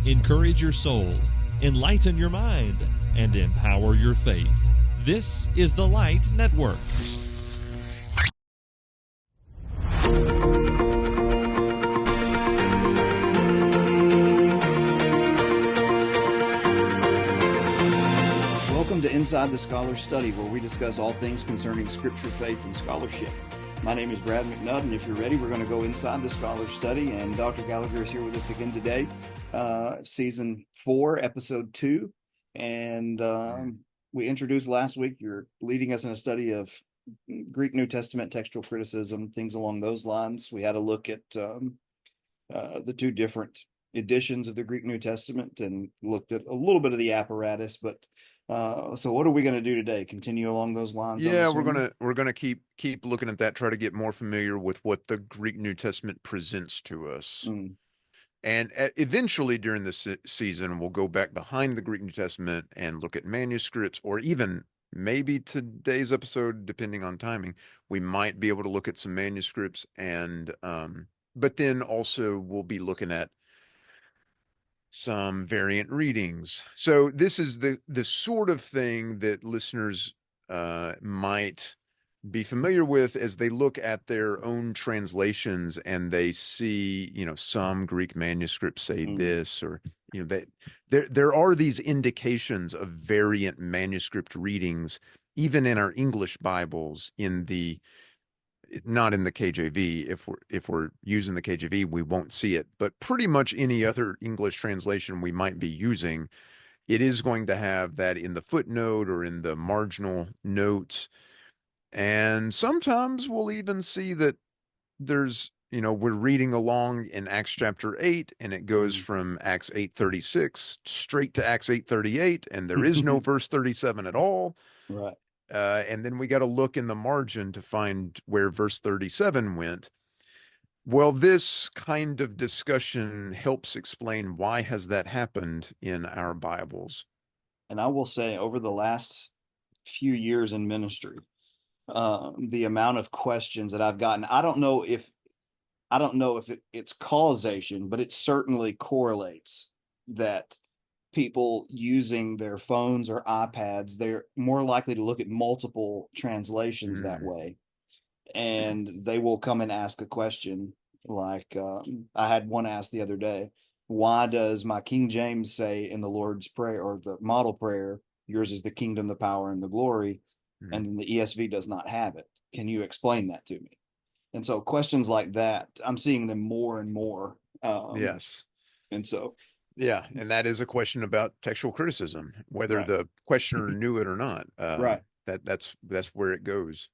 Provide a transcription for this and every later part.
encourage your soul, enlighten your mind, and empower your faith. This is the Light Network. Welcome to Inside the Scholar's Study, where we discuss all things concerning Scripture, faith, and scholarship. My name is Brad McNutt, and if you're ready, we're going to go inside the Scholar's Study, and Dr. Gallagher is here with us again today, Season 4, Episode 2, and we introduced last week, you're leading us in a study of Greek New Testament textual criticism, things along those lines. We had a look at the two different editions of the Greek New Testament and looked at a little bit of the apparatus, but so what are we going to do today? Continue along those lines? Yeah, we're gonna keep looking at that, try to get more familiar with what the Greek New Testament presents to us. And eventually during this season, we'll go back behind the Greek New Testament and look at manuscripts, or even maybe today's episode, depending on timing, we might be able to look at some manuscripts, and but then also we'll be looking at some variant readings. So this is the sort of thing that listeners might be familiar with as they look at their own translations and they see, some Greek manuscripts say this, or that there are these indications of variant manuscript readings even in our English Bibles, not in the KJV. If we're using the KJV, we won't see it, but pretty much any other English translation we might be using, it is going to have that in the footnote or in the marginal notes. And sometimes we'll even see that there's, we're reading along in Acts chapter 8, and it goes from Acts 8:36 straight to Acts 8:38, and there is no verse 37 at all. Right. And then we got to look in the margin to find where verse 37 went. Well, this kind of discussion helps explain why has that happened in our Bibles. And I will say, over the last few years in ministry, the amount of questions that I've gotten, I don't know if it's causation, but it certainly correlates that people using their phones or iPads, they're more likely to look at multiple translations that way. And they will come and ask a question like, I had one asked the other day, why does my King James say in the Lord's Prayer, or the model prayer, yours is the kingdom, the power, and the glory, and then the ESV does not have it? Can you explain that to me? And so questions like that, I'm seeing them more and more. Yes. And so, yeah, and that is a question about textual criticism, whether the questioner knew it or not. Right. That's where it goes.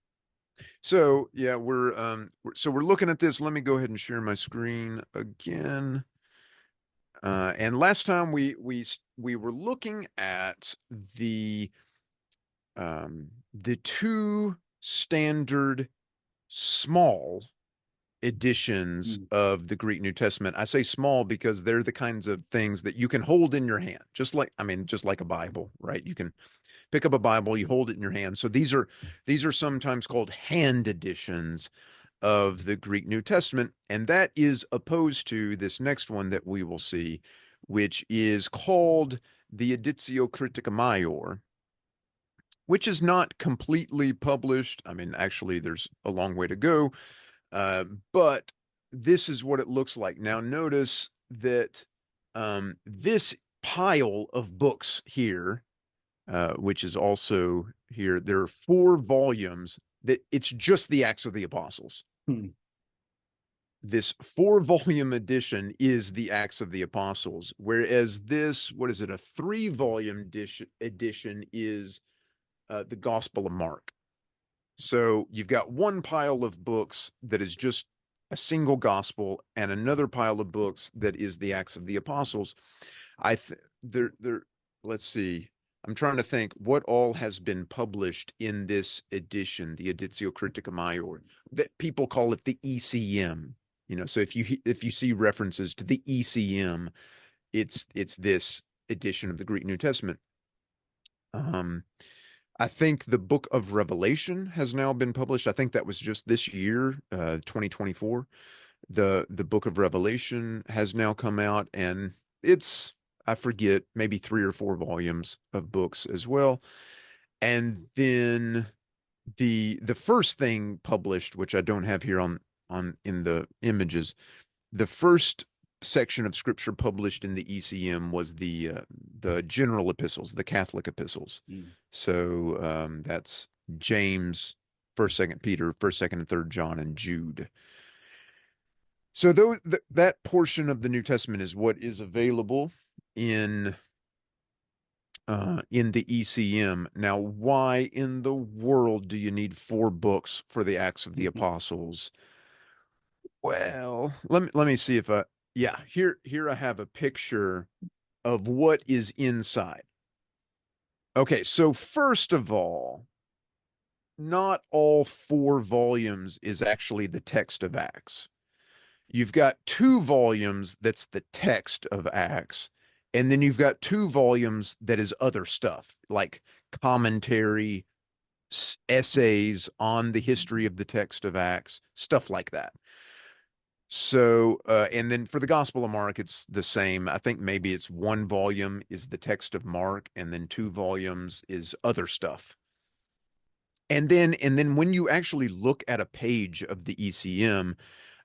So yeah, we're looking at this. Let me go ahead and share my screen again. And last time we were looking at the two standard small editions of the Greek New Testament. I say small because they're the kinds of things that you can hold in your hand, just like a Bible, right? You can pick up a Bible, you hold it in your hand. So these are sometimes called hand editions of the Greek New Testament, and that is opposed to this next one that we will see, which is called the Editio Critica Maior, which is not completely published. I mean, actually, there's a long way to go, but this is what it looks like. Now, notice that this pile of books here, which is also here, there are 4 volumes that it's just the Acts of the Apostles. This 4-volume edition is the Acts of the Apostles, whereas this, what is it, a 3-volume edition is the Gospel of Mark. So you've got one pile of books that is just a single gospel, and another pile of books that is the Acts of the Apostles. Let's see. I'm trying to think what all has been published in this edition, the Editio Critica Maior. That people call it the ECM. So if you see references to the ECM, it's this edition of the Greek New Testament. I think the book of Revelation has now been published. I think that was just this year, 2024. The book of Revelation has now come out, and it's I forget, maybe 3 or 4 volumes of books as well. And then the first thing published, which I don't have here on in the images, the first section of scripture published in the ECM was the general epistles, the Catholic epistles. So that's James, First, Second Peter, First, Second, and Third John, and Jude. So that portion of the New Testament is what is available in the ECM. Now, why in the world do you need 4 books for the Acts of the Apostles? Well, let me see if yeah, here I have a picture of what is inside. Okay, so first of all, not all 4 volumes is actually the text of Acts. You've got 2 volumes that's the text of Acts, and then you've got 2 volumes that is other stuff, like commentary, essays on the history of the text of Acts, stuff like that. So, and then for the Gospel of Mark, it's the same. I think maybe it's 1 volume is the text of Mark, and then 2 volumes is other stuff. And then when you actually look at a page of the ECM,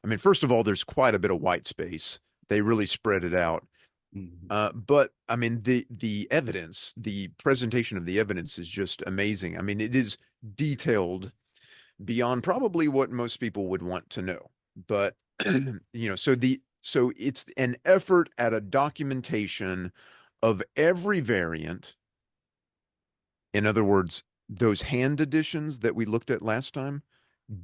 I mean, first of all, there's quite a bit of white space. They really spread it out. But I mean, the evidence, the presentation of the evidence is just amazing. I mean, it is detailed beyond probably what most people would want to know. But so it's an effort at a documentation of every variant. In other words, those hand editions that we looked at last time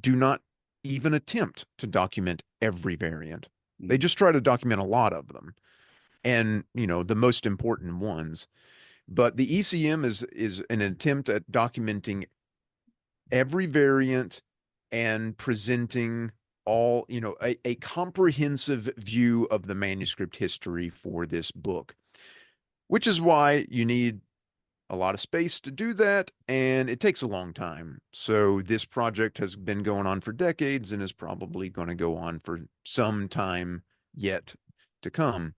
do not even attempt to document every variant. They just try to document a lot of them, and the most important ones. But the ECM is an attempt at documenting every variant and presenting all, a comprehensive view of the manuscript history for this book, which is why you need a lot of space to do that, and it takes a long time. So this project has been going on for decades and is probably going to go on for some time yet to come.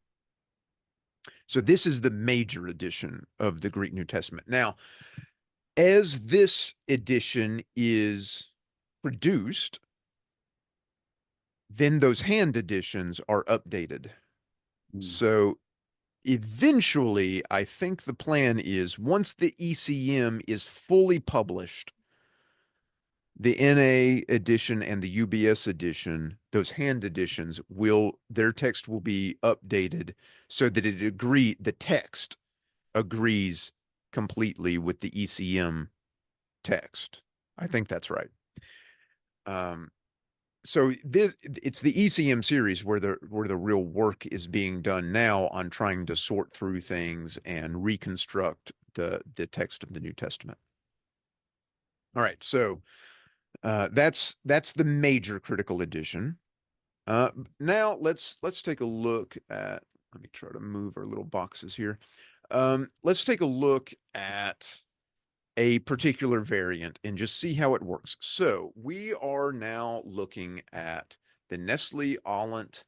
So this is the major edition of the Greek New Testament. Now, as this edition is produced, then those hand editions are updated. So eventually, I think the plan is once the ECM is fully published, the NA edition and the UBS edition, those hand editions, their text will be updated so that the text agrees completely with the ECM text. I think that's right. So it's the ECM series where the real work is being done now on trying to sort through things and reconstruct the text of the New Testament. All right, so that's the major critical edition. Now let's take a look at. Let me try to move our little boxes here. Let's take a look at a particular variant and just see how it works. So we are now looking at the Nestle-Aland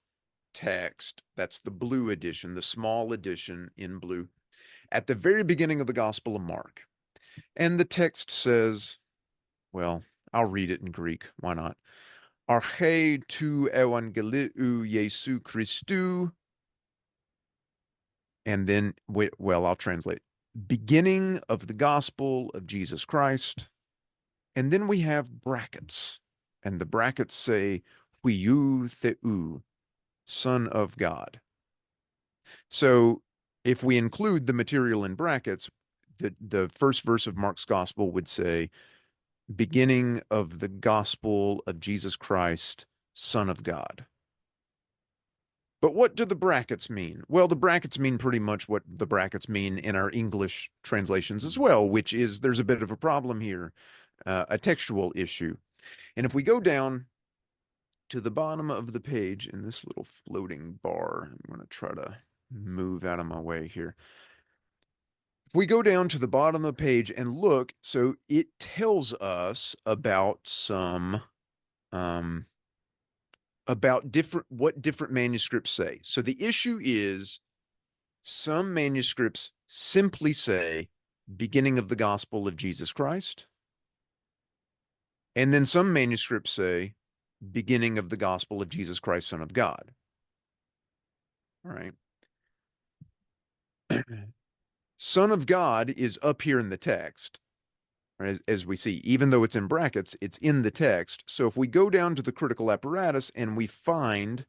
text. That's the blue edition, the small edition in blue, at the very beginning of the Gospel of Mark. And the text says, well, I'll read it in Greek. Why not? Arche tu evangeliu Jesu Christu. And then, well, I'll translate. Beginning of the gospel of Jesus Christ. And then we have brackets. And the brackets say, Huiou Theou, Son of God. So if we include the material in brackets, the first verse of Mark's gospel would say, beginning of the gospel of Jesus Christ, Son of God. But what do the brackets mean? Well, the brackets mean pretty much what the brackets mean in our English translations as well, which is there's a bit of a problem here, a textual issue. And if we go down to the bottom of the page in this little floating bar, I'm going to try to move out of my way here. If we go down to the bottom of the page and look, so it tells us about some about what different manuscripts say. So the issue is Some manuscripts simply say beginning of the gospel of Jesus Christ. And then some manuscripts say beginning of the gospel of Jesus Christ, Son of God. All right. Son of God is up here in the text, as we see, even though it's in brackets, it's in the text. So if we go down to the critical apparatus and we find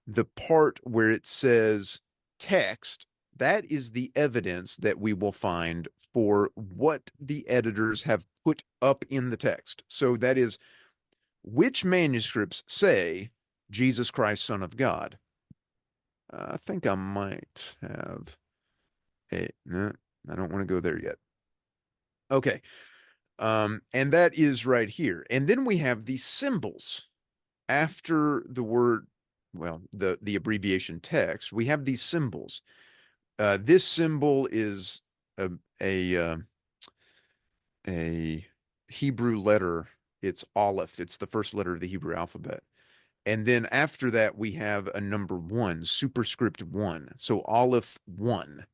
the part where it says text, that is the evidence that we will find for what the editors have put up in the text. So that is which manuscripts say Jesus Christ, Son of God. I think I might have no, I don't want to go there yet. Okay. And that is right here. And then we have these symbols after the word, well, the abbreviation text. We have these symbols. This symbol is a Hebrew letter. It's Aleph. It's the first letter of the Hebrew alphabet. And then after that, we have a number 1, superscript 1. So Aleph 1.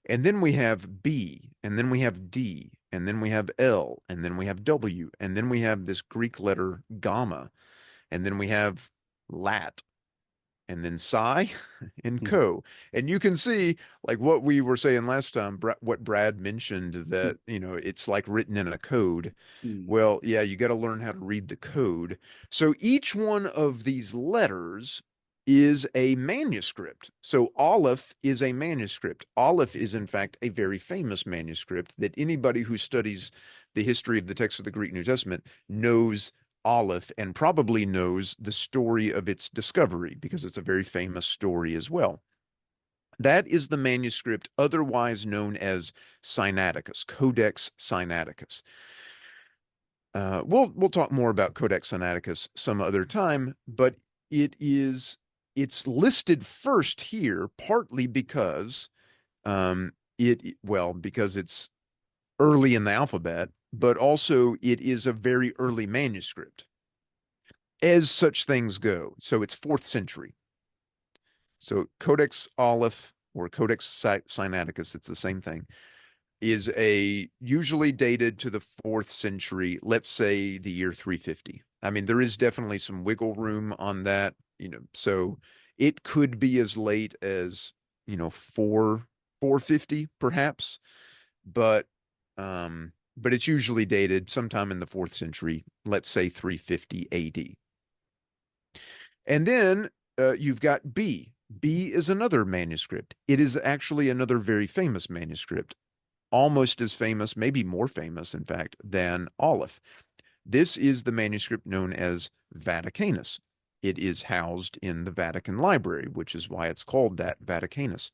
And then we have B, and then we have D, and then we have L, and then we have W, and then we have this Greek letter gamma, and then we have lat, and then psi and co. And you can see, like what we were saying last time, what Brad mentioned, that, it's like written in a code. Well, yeah, you got to learn how to read the code. So each one of these letters is a manuscript. So Aleph is a manuscript. Aleph is, in fact, a very famous manuscript that anybody who studies the history of the text of the Greek New Testament knows Aleph, and probably knows the story of its discovery, because it's a very famous story as well. That is the manuscript otherwise known as Sinaiticus, Codex Sinaiticus. We'll talk more about Codex Sinaiticus some other time, but it's listed first here partly because because it's early in the alphabet, but also it is a very early manuscript, as such things go. So it's 4th century. So Codex Aleph or Codex Sinaiticus, it's the same thing, is usually dated to the 4th century, let's say the year 350. I mean, there is definitely some wiggle room on that, so it could be as late as, 450 perhaps, but it's usually dated sometime in the 4th century, let's say 350 AD. And then you've got B. B is another manuscript. It is actually another very famous manuscript, almost as famous, maybe more famous, in fact, than Aleph. This is the manuscript known as Vaticanus. It is housed in the Vatican Library, which is why it's called that, Vaticanus.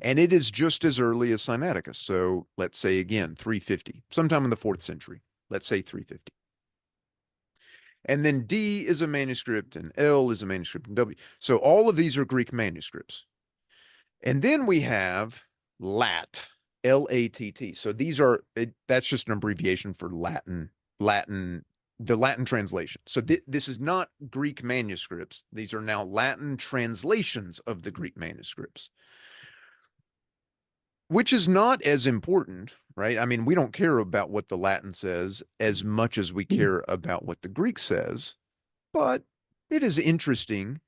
And it is just as early as Sinaiticus. So let's say again, 350, sometime in the 4th century. Let's say 350. And then D is a manuscript, and L is a manuscript, and W. So all of these are Greek manuscripts. And then we have Lat, L-A-T-T. So that's just an abbreviation for Latin, the Latin translation. So this is not Greek manuscripts. These are now Latin translations of the Greek manuscripts, which is not as important, right? I mean, we don't care about what the Latin says as much as we care about what the Greek says, but it is interesting.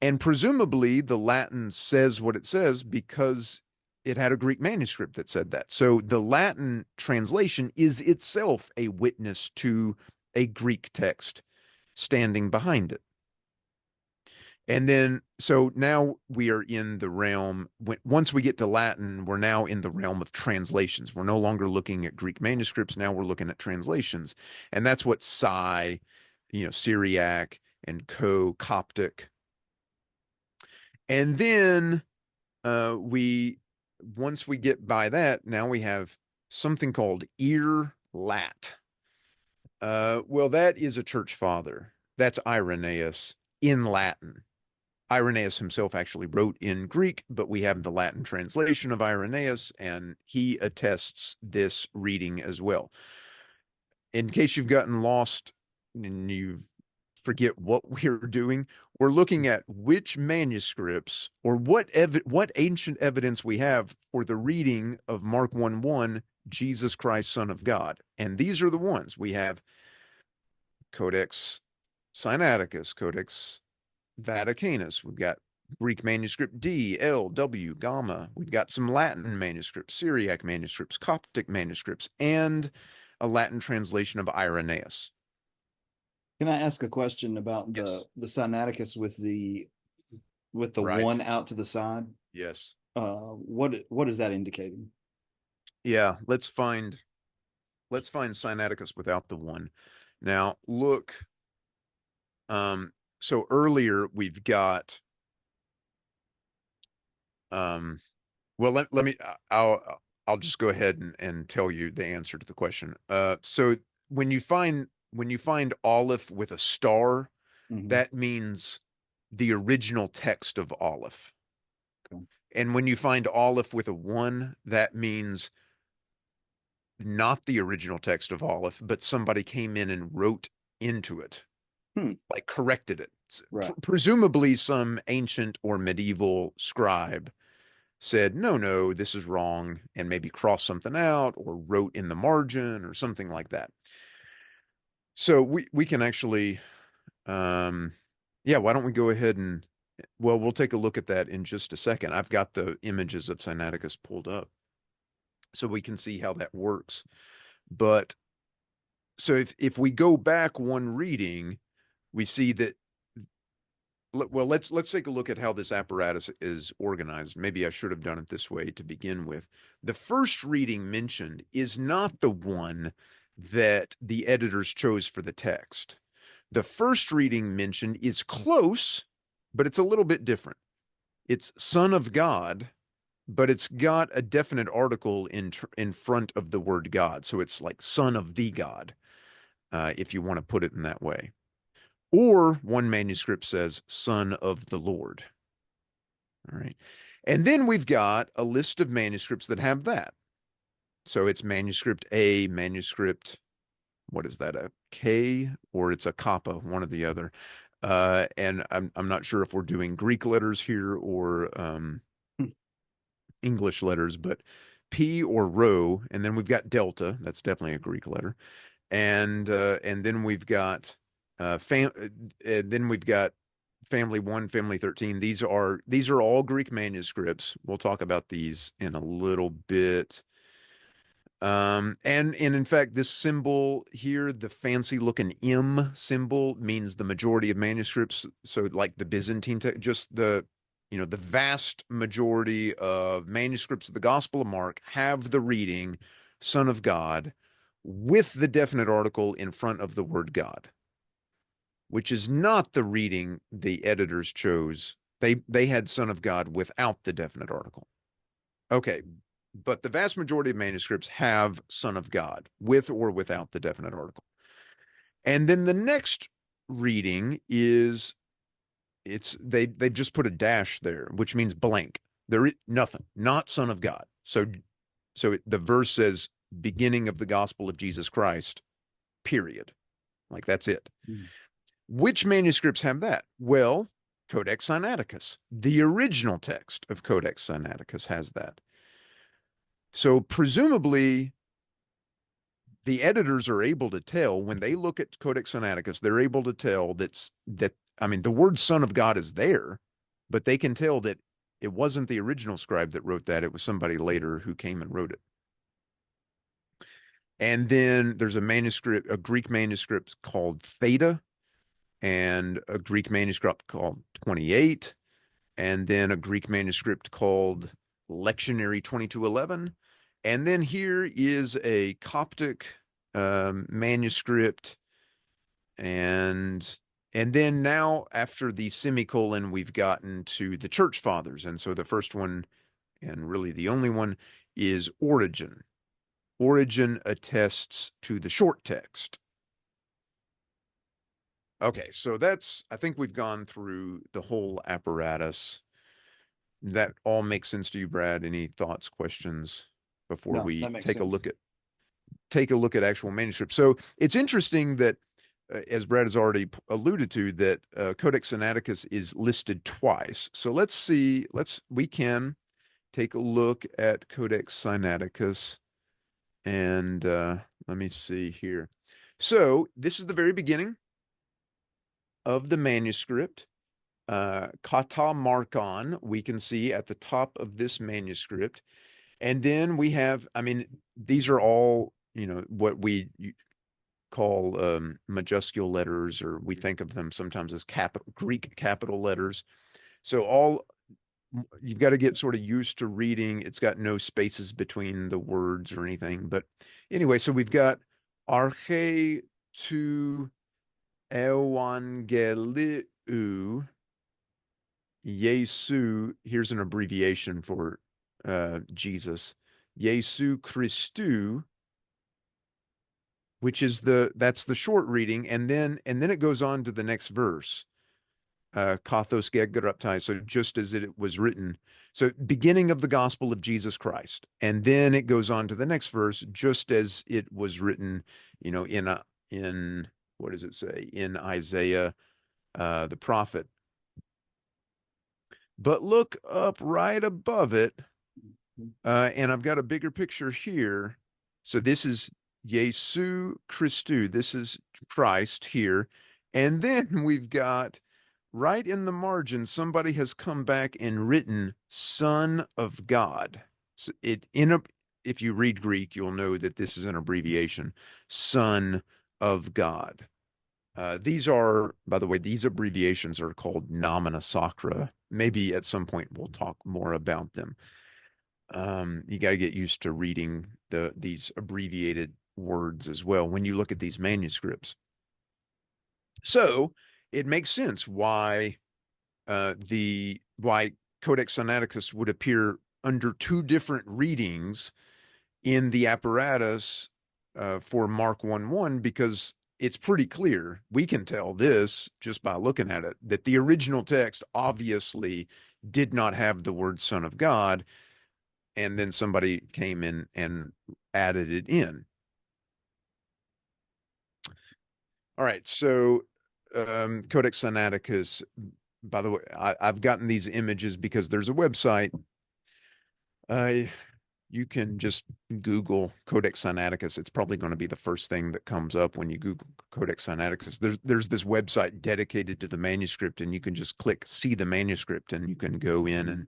And presumably the Latin says what it says because it had a Greek manuscript that said that. So the Latin translation is itself a witness to a Greek text standing behind it. And then, so now we are in the realm, once we get to Latin, we're now in the realm of translations. We're no longer looking at Greek manuscripts. Now we're looking at translations. And that's what Syriac and Coptic. And then once we get by that, now we have something called Ear Lat. Well, that is a church father. That's Irenaeus in Latin. Irenaeus himself actually wrote in Greek, but we have the Latin translation of Irenaeus, and he attests this reading as well. In case you've gotten lost and you forget what we're doing, We're looking at which manuscripts or what ancient evidence we have for the reading of Mark 1:1, Jesus Christ, Son of God. And these are the ones. We have Codex Sinaiticus, Codex Vaticanus. We've got Greek manuscript D, L, W, Gamma. We've got some Latin manuscripts, Syriac manuscripts, Coptic manuscripts, and a Latin translation of Irenaeus. Can I ask a question about Yes. the Sinaiticus with the Right. one out to the side? Yes. What is that indicating? Yeah, let's find Sinaiticus without the one. Now, look, so earlier we've got well, let me I'll just go ahead and tell you the answer to the question. So when you find Aleph with a star, Mhm. that means the original text of Aleph. Okay. And when you find Aleph with a one, that means not the original text of Aleph, but somebody came in and wrote into it, like corrected it. Right. Presumably some ancient or medieval scribe said, no, this is wrong, and maybe crossed something out or wrote in the margin or something like that. So we can actually, yeah, why don't we go ahead and, well, we'll take a look at that in just a second. I've got the images of Sinaiticus pulled up so we can see how that works. But so if we go back one reading, we see that, well, let's take a look at how this apparatus is organized. Maybe I should have done it this way to begin with. The first reading mentioned is not the one that the editors chose for the text. The first reading mentioned is close, but it's a little bit different. It's Son of God, but it's got a definite article in front of the word God. So it's like Son of the God, if you want to put it in that way. Or one manuscript says Son of the Lord. All right. And then we've got a list of manuscripts that have that. So it's manuscript A, manuscript, what is that, a K, or it's a kappa, one or the other. And I'm not sure if we're doing Greek letters here or English letters, but P or rho, and then we've got delta. That's definitely a Greek letter. And then we've got then we've got family 1, family 13. These are all Greek manuscripts. We'll talk about these in a little bit. And in fact, this symbol here, the fancy looking M symbol, means the majority of manuscripts. So like the Byzantine text, just the vast majority of manuscripts of the Gospel of Mark have the reading Son of God with the definite article in front of the word God, which is not the reading the editors chose. They had Son of God without the definite article. Okay, but the vast majority of manuscripts have Son of God with or without the definite article. And then the next reading is they just put a dash there, which means blank. There is nothing, not Son of God. So the verse says beginning of the gospel of Jesus Christ, period. Like that's it. Mm. Which manuscripts have that? Well, Codex Sinaiticus, the original text of Codex Sinaiticus has that. So presumably the editors are able to tell when they look at Codex Sinaiticus, they're able to tell that I mean the word Son of God is there, but they can tell that it wasn't the original scribe that wrote that, it was somebody later who came and wrote it. And then there's a Greek manuscript called Theta, and a Greek manuscript called 28, and then a Greek manuscript called Lectionary 2211. And then here is a Coptic manuscript. And then now after the semicolon, we've gotten to the church fathers. And so the first one, and really the only one, is Origen. Origen attests to the short text. Okay, so I think we've gone through the whole apparatus. That all makes sense to you, Brad? Any thoughts, questions before No, we that makes take a sense. look at actual manuscripts? So it's interesting that as Brad has already alluded to, that Codex Sinaiticus is listed twice. So let's see, we can take a look at Codex Sinaiticus, and let me see here. So this is the very beginning of the manuscript. Kata Markon, we can see at the top of this manuscript. And then we have, I mean, these are all, what we call majuscule letters, or we think of them sometimes as Greek capital letters. So you've got to get sort of used to reading. It's got no spaces between the words or anything. But anyway, so we've got Arche tu Evangeliu Jesu. Here's an abbreviation for Jesus. Jesu Christu, which is that's the short reading, and then it goes on to the next verse. Kathos Gegraptai, so just as it was written. So beginning of the gospel of Jesus Christ. And then it goes on to the next verse, just as it was written, in what does it say? In Isaiah, the prophet. But look up right above it, and I've got a bigger picture here. So this is Jesu Christu. This is Christ here. And then we've got right in the margin, somebody has come back and written Son of God. So if you read Greek, you'll know that this is an abbreviation, Son of God. These are, by the way, these abbreviations are called nomina sacra. Maybe at some point we'll talk more about them. You got to get used to reading these abbreviated words as well when you look at these manuscripts. So it makes sense why Codex Sinaiticus would appear under two different readings in the apparatus for Mark 1:1, because it's pretty clear. We can tell this just by looking at it, that the original text obviously did not have the word Son of God, and then somebody came in and added it in. All right, so Codex Sinaiticus, by the way, I've gotten these images because there's a website. You can just Google Codex Sinaiticus. It's probably going to be the first thing that comes up when you Google Codex Sinaiticus. There's this website dedicated to the manuscript, and you can just click see the manuscript, and you can go in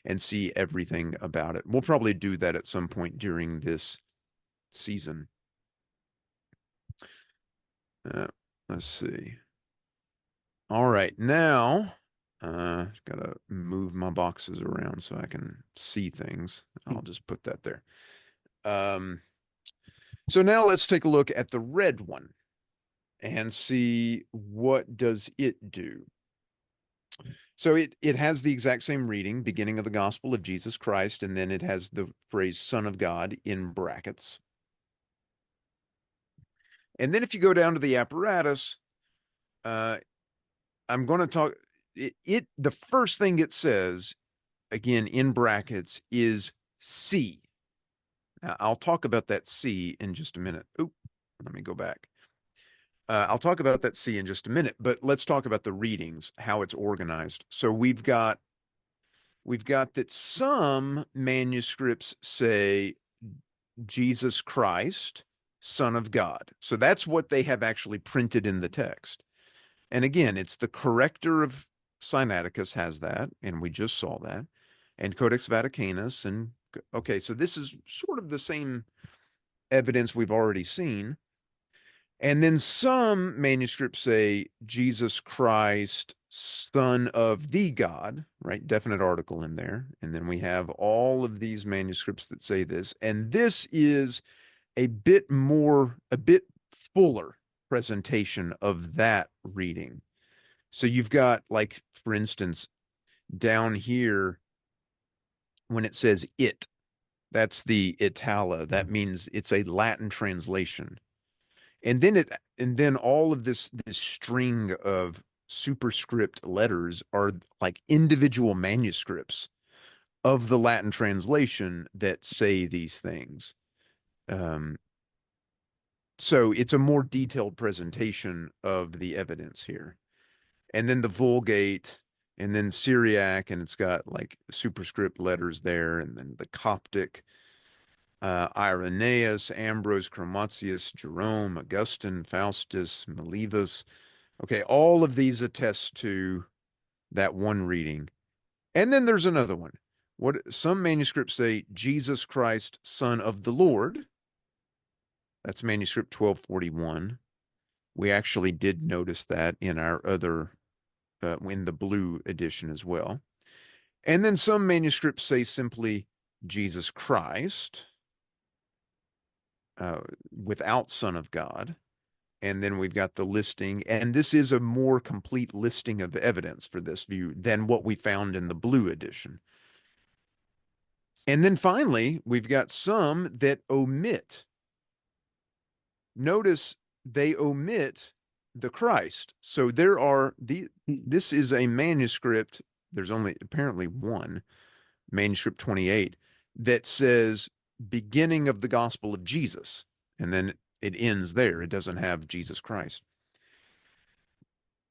and see everything about it. We'll probably do that at some point during this season. Let's see. All right, now gotta move my boxes around so I can see things. I'll just put that there. So now let's take a look at the red one and see what does it do. So it has the exact same reading, beginning of the gospel of Jesus Christ, and then it has the phrase Son of God in brackets. And then if you go down to the apparatus, I'm going to talk, the first thing it says, again, in brackets, is C. Now, I'll talk about that C in just a minute. Oop, let me go back. I'll talk about that C in just a minute, but let's talk about the readings, how it's organized. So we've got that some manuscripts say Jesus Christ, Son of God. So that's what they have actually printed in the text. And again, it's the corrector of Sinaiticus has that, and we just saw that, and Codex Vaticanus. And okay, so this is sort of the same evidence we've already seen. And then some manuscripts say Jesus Christ, Son of the God, right? Definite article in there. And then we have all of these manuscripts that say this. And this is a bit fuller presentation of that reading. So you've got, like, for instance, down here, when it says it, that's the Itala. That means it's a Latin translation. And then all of this string of superscript letters are like individual manuscripts of the Latin translation that say these things. So it's a more detailed presentation of the evidence here. And then the Vulgate, and then Syriac, and it's got like superscript letters there, and then the Coptic, Irenaeus, Ambrose, Chromatius, Jerome, Augustine, Faustus, Melivus. Okay, all of these attest to that one reading. And then there's another one. What some manuscripts say, Jesus Christ, Son of the Lord. That's manuscript 1241. We actually did notice that in our other, in the blue edition as well. And then some manuscripts say simply Jesus Christ, without Son of God. And then we've got the listing, and this is a more complete listing of evidence for this view than what we found in the blue edition. And then finally, we've got some that omit. Notice they omit the Christ. So there are this is a manuscript. There's only apparently one, manuscript 28, that says beginning of the gospel of Jesus. And then it ends there. It doesn't have Jesus Christ.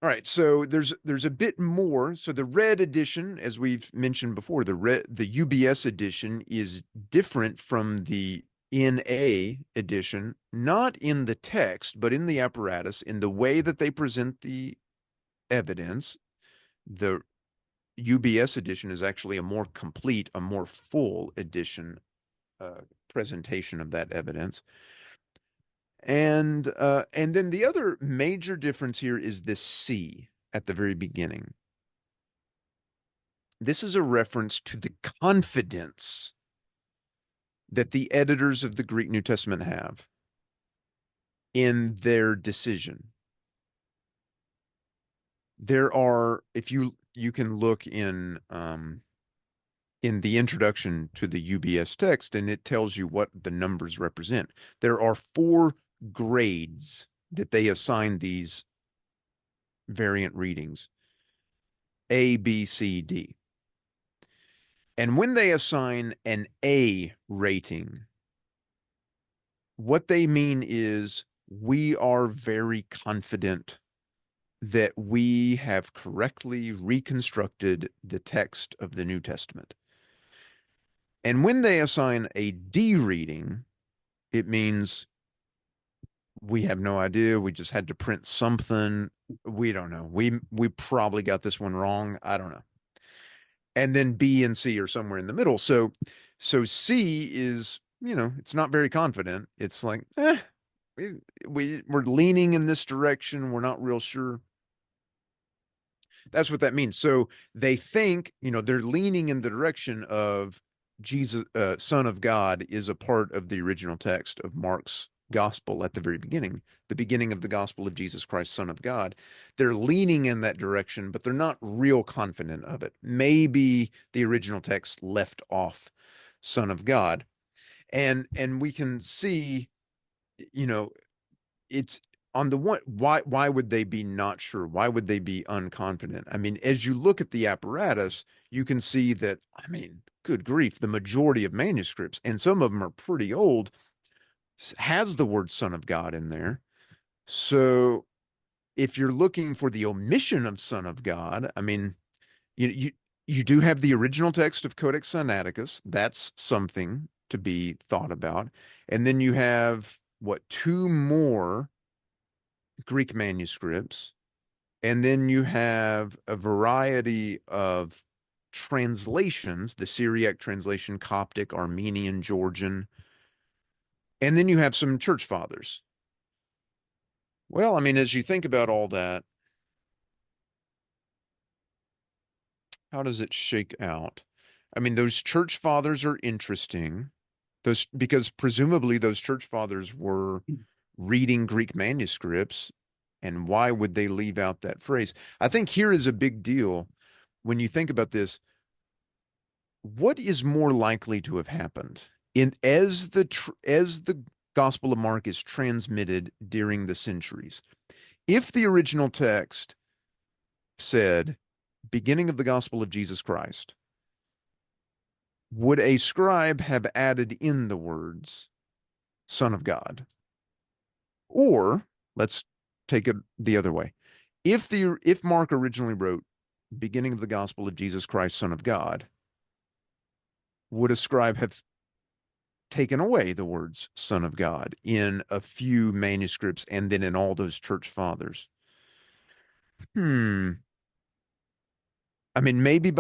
All right, so there's a bit more. So the red edition, as we've mentioned before, the UBS edition is different from the NA edition, not in the text, but in the apparatus, in the way that they present the evidence. The UBS edition is actually a more complete, a more full edition presentation of that evidence. And then the other major difference here is this C at the very beginning. This is a reference to the confidence that the editors of the Greek New Testament have in their decision. There are, if you can look in the introduction to the UBS text, and it tells you what the numbers represent. There are 4 grades that they assign these variant readings: A, B, C, D. And when they assign an A rating, what they mean is we are very confident that we have correctly reconstructed the text of the New Testament. And when they assign a D reading, it means we have no idea. We just had to print something. We don't know. We probably got this one wrong. I don't know. And then B and C are somewhere in the middle. So C is, it's not very confident. It's like, we're leaning in this direction. We're not real sure. That's what that means. So they think, they're leaning in the direction of Jesus, Son of God, is a part of the original text of Mark's gospel at the very beginning, the beginning of the gospel of Jesus Christ, Son of God. They're leaning in that direction, but they're not real confident of it. Maybe the original text left off Son of God. And we can see, it's on the one, why would they be not sure? Why would they be unconfident? I mean, as you look at the apparatus, you can see that, good grief, the majority of manuscripts, and some of them are pretty old, has the word Son of God in there. So if you're looking for the omission of Son of God, you do have the original text of Codex Sinaiticus. That's something to be thought about. And then you have, 2 more Greek manuscripts. And then you have a variety of translations, the Syriac translation, Coptic, Armenian, Georgian. And then you have some church fathers. Well, as you think about all that, how does it shake out? Those church fathers are interesting. Because presumably those church fathers were reading Greek manuscripts, and why would they leave out that phrase? I think here is a big deal when you think about this. What is more likely to have happened as the Gospel of Mark is transmitted during the centuries? If the original text said, beginning of the gospel of Jesus Christ, would a scribe have added in the words, Son of God? Or let's take it the other way. If Mark originally wrote beginning of the gospel of Jesus Christ, Son of God, would a scribe have taken away the words Son of God in a few manuscripts and then in all those church fathers? Hmm. I mean, maybe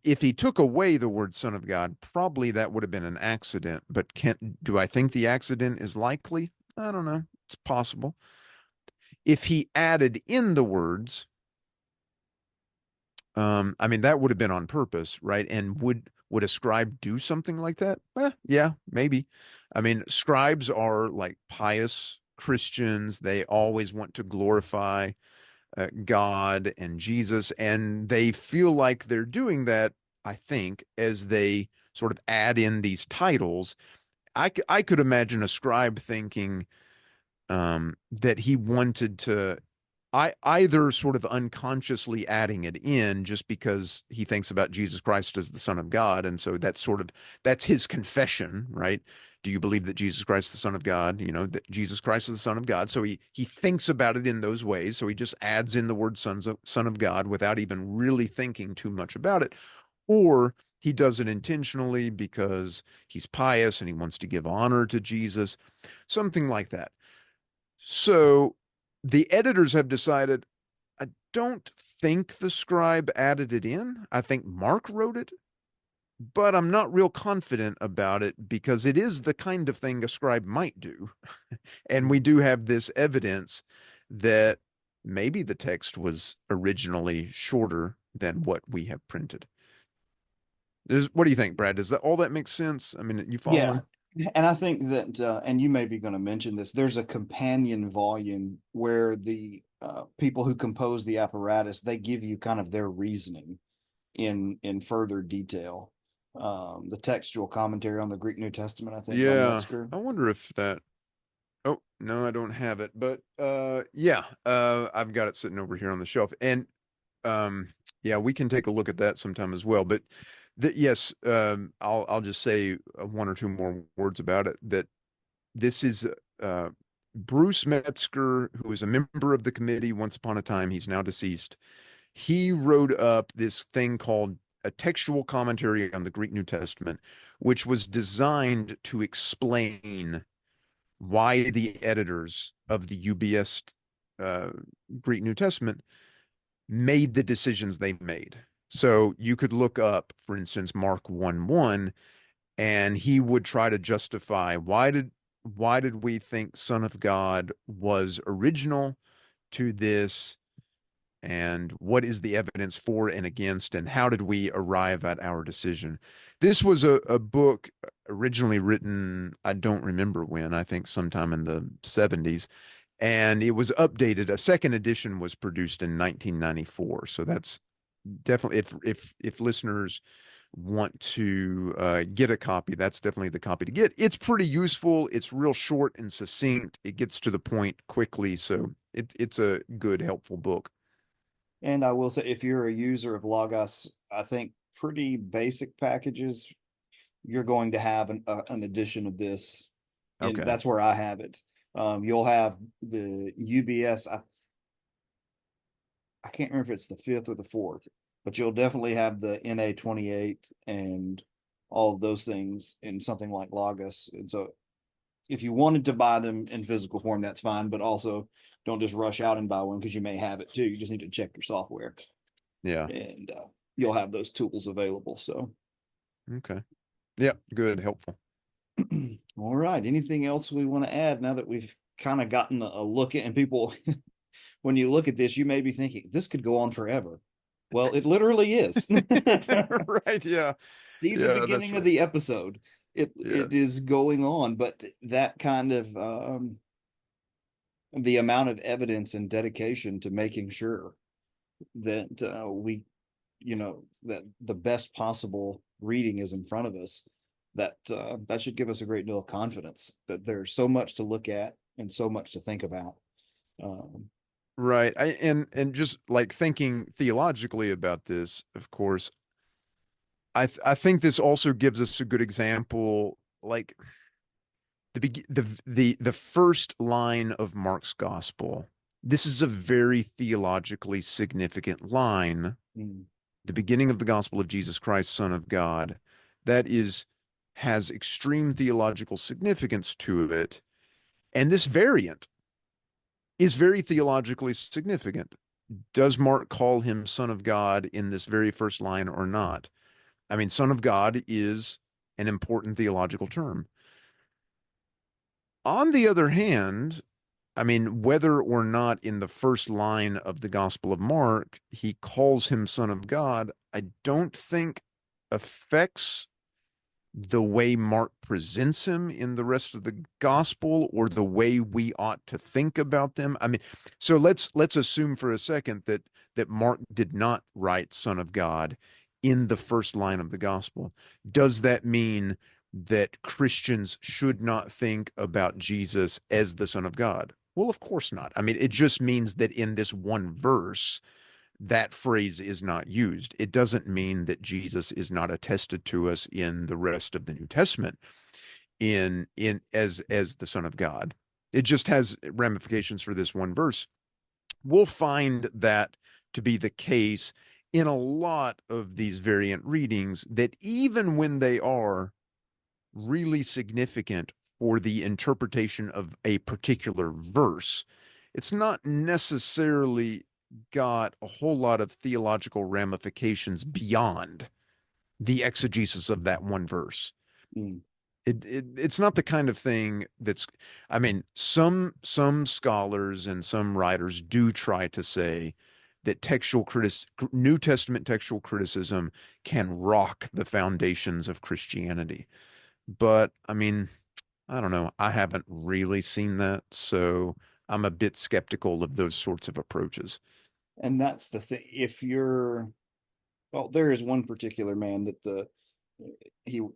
if he took away the word Son of God, probably that would have been an accident. But do I think the accident is likely? I don't know. It's possible. If he added in the words, I mean, that would have been on purpose, right? And would a scribe do something like that? Yeah, maybe. I mean, scribes are like pious Christians. They always want to glorify God and Jesus, and they feel like they're doing that, I think, as they sort of add in these titles. I could imagine a scribe thinking that he wanted to either sort of unconsciously adding it in just because he thinks about Jesus Christ as the Son of God, and so that's his confession, right? Do you believe that Jesus Christ is the Son of God? You know, that Jesus Christ is the Son of God. So he thinks about it in those ways. So he just adds in the word Son of God without even really thinking too much about it. Or he does it intentionally because he's pious and he wants to give honor to Jesus, something like that. So the editors have decided, I don't think the scribe added it in. I think Mark wrote it, but I'm not real confident about it because it is the kind of thing a scribe might do. And we do have this evidence that maybe the text was originally shorter than what we have printed. What do you think, Brad? Does that all that make sense? I mean, you Yeah. following? And I think that, and you may be going to mention this, there's a companion volume where the people who compose the apparatus, they give you kind of their reasoning in further detail. The textual commentary on the Greek New Testament, I think, by Yeah, Metzger. I wonder if that. Oh, no, I don't have it. But yeah, I've got it sitting over here on the shelf. And um yeah, we can take a look at that sometime as well. But yes, I'll just say one or two more words about it. That this is uh Bruce Metzger, who was a member of the committee once upon a time. He's now deceased. He wrote up this thing called a textual commentary on the Greek New Testament, which was designed to explain why the editors of the UBS uh, Greek New Testament made the decisions they made. So you could look up, for instance, Mark 1:1, and he would try to justify why did we think Son of God was original to this, and what is the evidence for and against, and how did we arrive at our decision? This was a book originally written, I don't remember when, I think sometime in the 70s, and it was updated. A second edition was produced in 1994. So that's definitely, if listeners want to get a copy, that's definitely the copy to get. It's pretty useful. It's real short and succinct. It gets to the point quickly. So it's a good, helpful book. And I will say, if you're a user of Logos, I think pretty basic packages, you're going to have an edition of this. And Okay. that's where I have it. You'll have the UBS. I can't remember if it's the fifth or the fourth, but you'll definitely have the NA 28 and all of those things in something like Logos. And so if you wanted to buy them in physical form, that's fine, but also don't just rush out and buy one because you may have it too. You just need to check your software, Yeah. and you'll have those tools available. So, Okay. Yeah. Good. Helpful. all right. Anything else we want to add now that we've kind of gotten a look at, and people, when you look at this, you may be thinking this could go on forever. Well, it literally is. Right. Yeah. See the Yeah. That's beginning of right. the episode. It Yeah. it is going on, but that kind of the amount of evidence and dedication to making sure that we, that the best possible reading is in front of us, that should give us a great deal of confidence that there's so much to look at and so much to think about. Um, Right. And just like thinking theologically about this, of course, I think this also gives us a good example. Like the first line of Mark's gospel. This is a very theologically significant line. Mm. The beginning of the gospel of Jesus Christ, Son of God, that has extreme theological significance to it. And this variant is very theologically significant. Does Mark call him Son of God in this very first line or not? I mean, Son of God is an important theological term. On the other hand, I mean, whether or not in the first line of the Gospel of Mark he calls him Son of God, I don't think affects the way Mark presents him in the rest of the gospel or the way we ought to think about them. I mean, so let's assume for a second that Mark did not write Son of God in the first line of the gospel. Does that mean that Christians should not think about Jesus as the Son of God? Well, of course not. I mean, it just means that in this one verse, that phrase is not used. It doesn't mean that Jesus is not attested to us in the rest of the New Testament in as the Son of God. It just has ramifications for this one verse. We'll find that to be the case in a lot of these variant readings, that even when they are really significant for the interpretation of a particular verse, it's not necessarily got a whole lot of theological ramifications beyond the exegesis of that one verse. Mm. It's not the kind of thing that's, I mean, some scholars and some writers do try to say that New Testament textual criticism can rock the foundations of Christianity. But I mean, I don't know. I haven't really seen that, so I'm a bit skeptical of those sorts of approaches. And that's the thing. If you're, well, there is one particular man that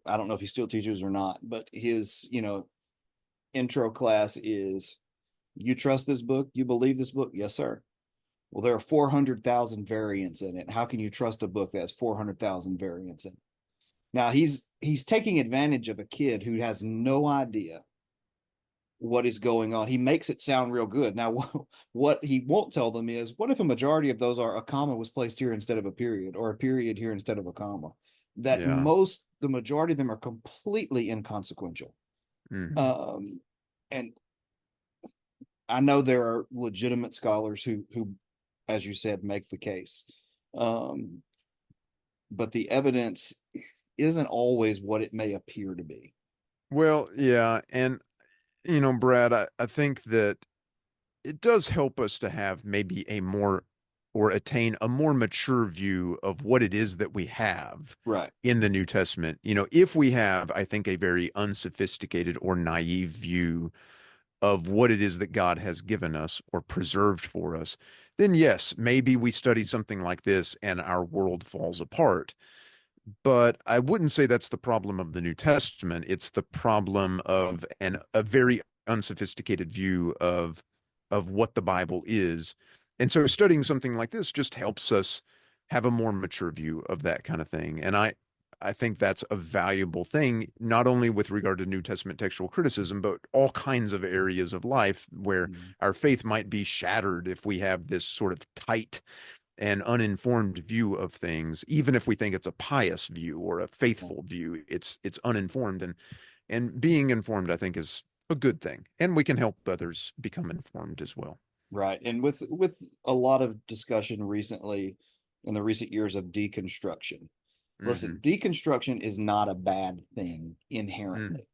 I don't know if he still teaches or not, but his, intro class is, you trust this book? You believe this book? Yes, sir. Well, there are 400,000 variants in it. How can you trust a book that has 400,000 variants in it? Now he's taking advantage of a kid who has no idea what is going on. He makes it sound real good. Now, what he won't tell them is, what if a majority of those are a comma was placed here instead of a period, or a period here instead of a comma? Yeah. The majority of them are completely inconsequential. Mhm. Um, and I know there are legitimate scholars who, as you said, make the case. Um, but the evidence isn't always what it may appear to be. Well, yeah, and Brad, I think that it does help us to have maybe a more or attain a more mature view of what it is that we have Right. in the New Testament. If we have, I think, a very unsophisticated or naive view of what it is that God has given us or preserved for us, then yes, maybe we study something like this and our world falls apart. But I wouldn't say that's the problem of the New Testament. It's the problem of a very unsophisticated view of what the Bible is. And so studying something like this just helps us have a more mature view of that kind of thing. And I think that's a valuable thing, not only with regard to New Testament textual criticism, but all kinds of areas of life where our faith might be shattered if we have this sort of tight and uninformed view of things. Even if we think it's a pious view or a faithful view, it's uninformed, and being informed, I think, is a good thing, and we can help others become informed as well. Right. And with a lot of discussion recently in the recent years of deconstruction. Listen, Hmm. deconstruction is not a bad thing Mm. inherently.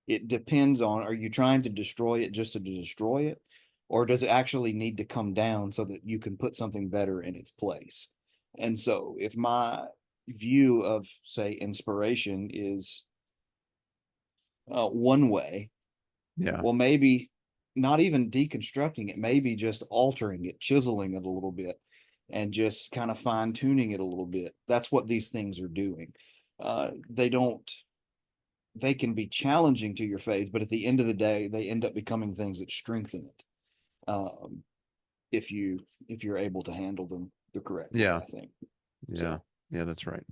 It depends on, are you trying to destroy it just to destroy it? Or does it actually need to come down so that you can put something better in its place? And so if my view of, say, inspiration is one way, Yeah. well, maybe not even deconstructing it, maybe just altering it, chiseling it a little bit, and just kind of fine tuning it a little bit. That's what these things are doing. They don't, they can be challenging to your faith, but at the end of the day, they end up becoming things that strengthen it. Um, if you're able to handle them the correct way, Yeah. I think. Yeah. So Yeah, that's right.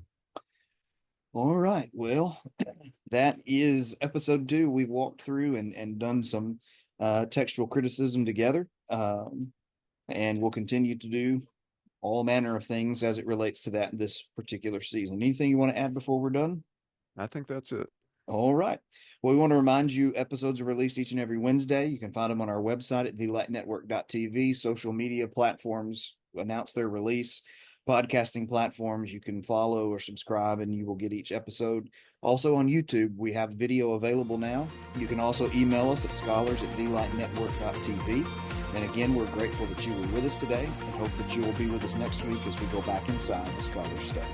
All right. Well, that is episode 2. We've walked through and done some textual criticism together. And we'll continue to do all manner of things as it relates to that this particular season. Anything you want to add before we're done? I think that's it. All right. Well, we want to remind you episodes are released each and every Wednesday. You can find them on our website at thelightnetwork.tv. Social media platforms announce their release. Podcasting platforms you can follow or subscribe, and you will get each episode. Also on YouTube, we have video available now. You can also email us at scholars@thelightnetwork.tv. And again, we're grateful that you were with us today and hope that you will be with us next week as we go back inside the Scholar Study.